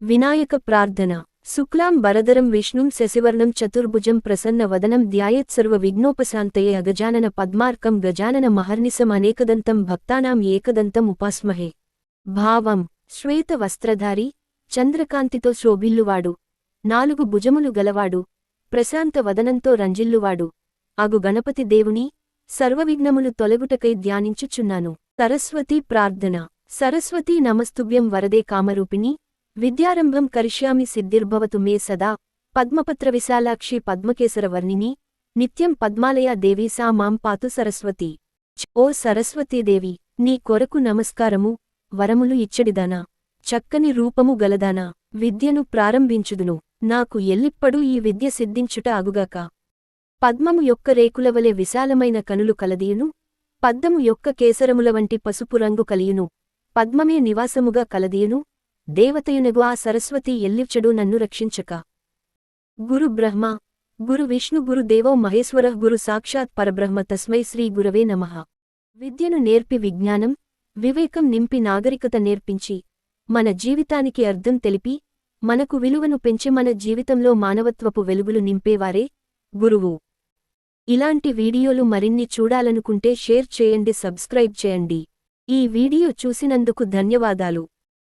వినాయక ప్రార్థన. శుక్లాం వరదరం విష్ణుం శశివర్ణం చతుర్భుజం ప్రసన్న వదనం ధ్యాయేత్ సర్వ విఘ్నోపశాంతయే అగజానన పద్మార్కం గజానన మహర్నిశం అనేకదంతం భక్తానాం ఏకదంతం ఉపాస్మహే. భావం. శ్వేత వస్త్రధారి, చంద్రకాంతితో శోభిల్లువాడు, 4 భుజములు గలవాడు, ప్రశాంత వదనంతో రంజిల్లువాడు అగు గణపతి దేవుని సర్వవిఘ్నములు తొలగుటకై ధ్యానించుచున్నాను. సరస్వతీ ప్రార్థన. సరస్వతీ నమస్తుభ్యం వరదే కామరూపిణి విద్యారంభం కరిష్యామి సిద్ధిర్భవతు మే సదా. పద్మపత్ర విశాలాక్షి పద్మకేసర వర్ణిని నిత్యం పద్మాలయా దేవీ సా మాం పాతు సరస్వతి. ఓ సరస్వతీదేవి, నీ కొరకు నమస్కారము. వరములు ఇచ్చడిదానా, చక్కని రూపము గలదానా, విద్యను ప్రారంభించుదును. నాకు ఎల్లిప్పడూ ఈ విద్య సిద్ధించుట అగుగాక. పద్మము యొక్క రేకులవలె విశాలమైన కనులు కలదియును, పద్దము యొక్క కేసరముల వంటి పసుపు రంగు కలియును, పద్మమే నివాసముగా కలదియును, దేవతయునగు ఆ సరస్వతి ఎల్లిచ్చడు నన్ను రక్షించక. గురు బ్రహ్మ, గురు విష్ణు, గురు దేవో మహేశ్వరః, గురు సాక్షాత్ పరబ్రహ్మ, తస్మై శ్రీ గురవే నమః. విద్యను నేర్పి విజ్ఞానం, వివేకం నింపి నాగరికత నేర్పించి, మన జీవితానికి అర్థం తెలిపి, మనకు విలువను పెంచి మన జీవితంలో మానవత్వపు వెలుగులు నింపేవారే గురువు. ఇలాంటి వీడియోలు మరిన్ని చూడాలనుకుంటే షేర్ చేయండి, సబ్స్క్రైబ్ చేయండి. ఈ వీడియో చూసినందుకు ధన్యవాదాలు.